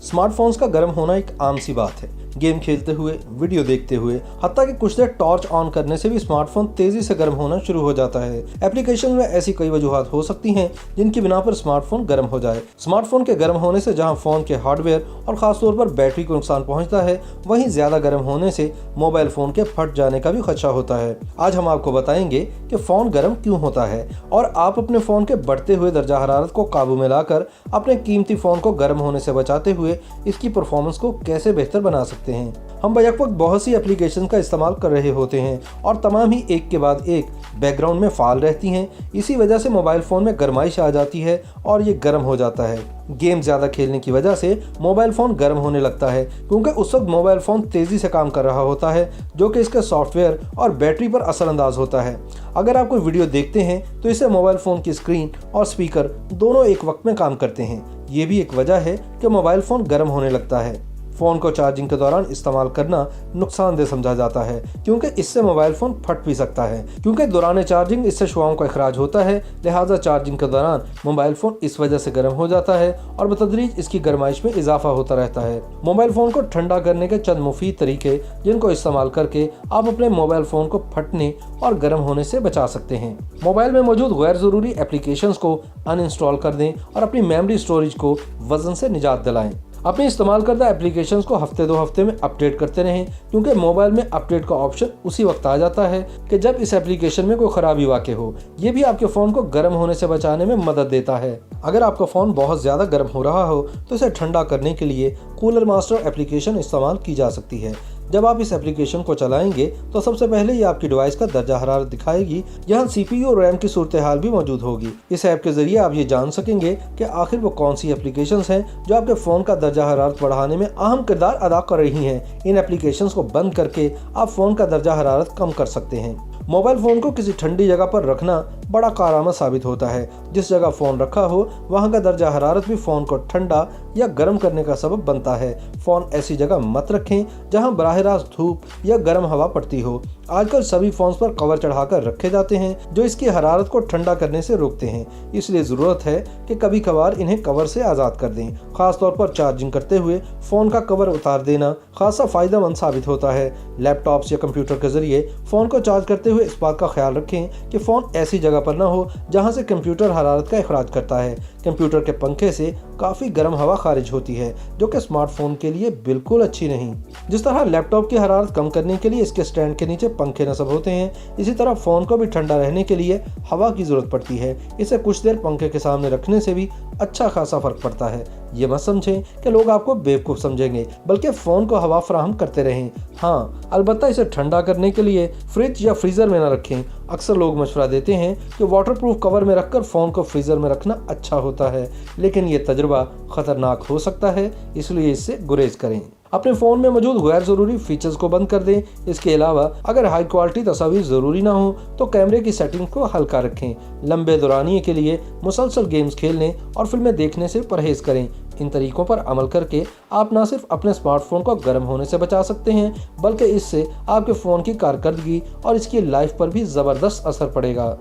Smartphones का गर्म होना एक आम सी बात है। गेम खेलते हुए, वीडियो देखते हुए, हत्ता कि कुछ देर टॉर्च ऑन करने से भी स्मार्टफोन तेजी से गर्म होना शुरू हो जाता है। एप्लीकेशन में ऐसी कई वजूहात हो सकती हैं जिनकी बिना पर स्मार्टफोन गर्म हो जाए। स्मार्टफोन के गर्म होने से जहां फोन के हार्डवेयर और खासतौर पर बैटरी को नुकसान पहुंचता है, वहीं ज्यादा गर्म होने से मोबाइल फोन के फट जाने का भी खदशा होता है। आज हम आपको बताएंगे कि फोन गर्म क्यों होता है और आप अपने फोन के बढ़ते हुए दर्जा हरारत को काबू में लाकर अपने कीमती फोन को गर्म होने से बचाते हुए इसकी परफॉर्मेंस को कैसे बेहतर बना सकते हैं। हम बैक वक्त बहुत सी एप्लीकेशन का इस्तेमाल कर रहे होते हैं और तमाम ही एक के बाद एक बैकग्राउंड में फाल रहती हैं। इसी वजह से मोबाइल फ़ोन में गर्माइश आ जाती है और ये गर्म हो जाता है। गेम ज़्यादा खेलने की वजह से मोबाइल फ़ोन गर्म होने लगता है, क्योंकि उस वक्त मोबाइल फ़ोन तेज़ी से काम कर रहा होता है, जो कि इसके सॉफ्टवेयर और बैटरी पर असरअंदाज होता है। अगर आप कोई वीडियो देखते हैं तो इससे मोबाइल फ़ोन की स्क्रीन और स्पीकर दोनों एक वक्त में काम करते हैं। ये भी एक वजह है कि मोबाइल फ़ोन गर्म होने लगता है। फ़ोन को चार्जिंग के दौरान इस्तेमाल करना नुकसानदेह समझा जाता है, क्योंकि इससे मोबाइल फ़ोन फट भी सकता है, क्योंकि दौरान चार्जिंग इससे शुआओं का इखराज होता है। लिहाजा चार्जिंग के दौरान मोबाइल फ़ोन इस वजह से गर्म हो जाता है और बतदरीज इसकी गर्माइश में इजाफा होता रहता है। मोबाइल फ़ोन को ठंडा करने के चंद मुफीद तरीके जिनको इस्तेमाल करके आप अपने मोबाइल फ़ोन को फटने और गर्म होने से बचा सकते हैं। मोबाइल में मौजूद गैर ज़रूरी एप्लीकेशंस को अनइंस्टॉल कर दें और अपनी मेमोरी स्टोरेज को वजन से निजात दिलाएं। अपने इस्तेमाल करदा एप्लीकेशंस को हफ्ते 2 हफ्ते में अपडेट करते रहें, क्योंकि मोबाइल में अपडेट का ऑप्शन उसी वक्त आ जाता है कि जब इस एप्लीकेशन में कोई खराबी वाक़ हो। ये भी आपके फ़ोन को गर्म होने से बचाने में मदद देता है। अगर आपका फ़ोन बहुत ज़्यादा गर्म हो रहा हो तो इसे ठंडा करने के लिए कूलर मास्टर एप्लीकेशन इस्तेमाल की जा सकती है। जब आप इस एप्लीकेशन को चलाएंगे तो सबसे पहले ये आपकी डिवाइस का दर्जा हरारत दिखाएगी। यहाँ CPU और रैम की सूरत हाल भी मौजूद होगी। इस ऐप के जरिए आप ये जान सकेंगे कि आखिर वो कौन सी एप्लीकेशंस हैं जो आपके फ़ोन का दर्जा हरारत बढ़ाने में अहम किरदार अदा कर रही हैं। इन एप्लीकेशंस को बंद करके आप फ़ोन का दर्जा हरारत कम कर सकते हैं। मोबाइल फ़ोन को किसी ठंडी जगह पर रखना बड़ा कारआमद साबित होता है। जिस जगह फ़ोन रखा हो वहाँ का दर्जा हरारत भी फ़ोन को ठंडा या गर्म करने का सबब बनता है। फ़ोन ऐसी जगह मत रखें जहाँ बराह रास्त धूप या गर्म हवा पड़ती हो। आजकल सभी फ़ोन्स पर कवर चढ़ाकर रखे जाते हैं जो इसकी हरारत को ठंडा करने से रोकते हैं। इसलिए ज़रूरत है कि कभी कभार इन्हें कवर से आज़ाद कर दें। ख़ासतौर पर चार्जिंग करते हुए फ़ोन का कवर उतार देना खासा फ़ायदेमंद साबित होता है। लैपटॉप्स या कंप्यूटर के ज़रिए फ़ोन को चार्ज करते हुए इस बात का ख्याल रखें कि फ़ोन ऐसी जगह पर न हो जहाँ से कंप्यूटर हरारत का इखराज करता है। कंप्यूटर के पंखे से काफ़ी गर्म हवा खारिज होती है, जो कि स्मार्टफोन के लिए बिल्कुल अच्छी नहीं। जिस तरह लैपटॉप की हरारत कम करने के लिए इसके स्टैंड के नीचे पंखे नस्ब होते हैं, इसी तरह फ़ोन को भी ठंडा रहने के लिए हवा की ज़रूरत पड़ती है। इसे कुछ देर पंखे के सामने रखने से भी अच्छा खासा फ़र्क पड़ता है। ये मत समझें कि लोग आपको बेवकूफ़ समझेंगे, बल्कि फ़ोन को हवा फराहम करते रहें। हाँ, अलबत्ता इसे ठंडा करने के लिए फ्रिज या फ्रीज़र में न रखें। अक्सर लोग मशवरा देते हैं कि वाटरप्रूफ कवर में रखकर फ़ोन को फ्रीज़र में रखना अच्छा होता है, लेकिन ये तजुर्बा ख़तरनाक हो सकता है, इसलिए इससे गुरेज करें। अपने फ़ोन में मौजूद गैर ज़रूरी फीचर्स को बंद कर दें। इसके अलावा अगर हाई क्वालिटी तस्वीर ज़रूरी ना हो तो कैमरे की सेटिंग को हल्का रखें। लंबे दौरानिए के लिए मुसलसल गेम्स खेलने और फिल्में देखने से परहेज़ करें। इन तरीकों पर अमल करके आप न सिर्फ अपने स्मार्टफोन को गर्म होने से बचा सकते हैं, बल्कि इससे आपके फ़ोन की कारकर्दगी और इसकी लाइफ पर भी ज़बरदस्त असर पड़ेगा।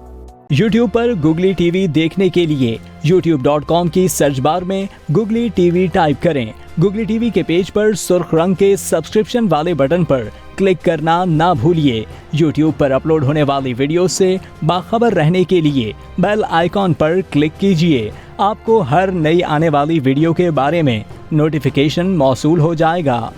YouTube पर Googly TV देखने के लिए youtube.com की सर्च बार में Googly TV टाइप करें। Googly TV के पेज पर सुर्ख रंग के सब्सक्रिप्शन वाले बटन पर क्लिक करना ना भूलिए। YouTube पर अपलोड होने वाली वीडियो से बाखबर रहने के लिए बेल आइकॉन पर क्लिक कीजिए। आपको हर नई आने वाली वीडियो के बारे में नोटिफिकेशन मौसूल हो जाएगा।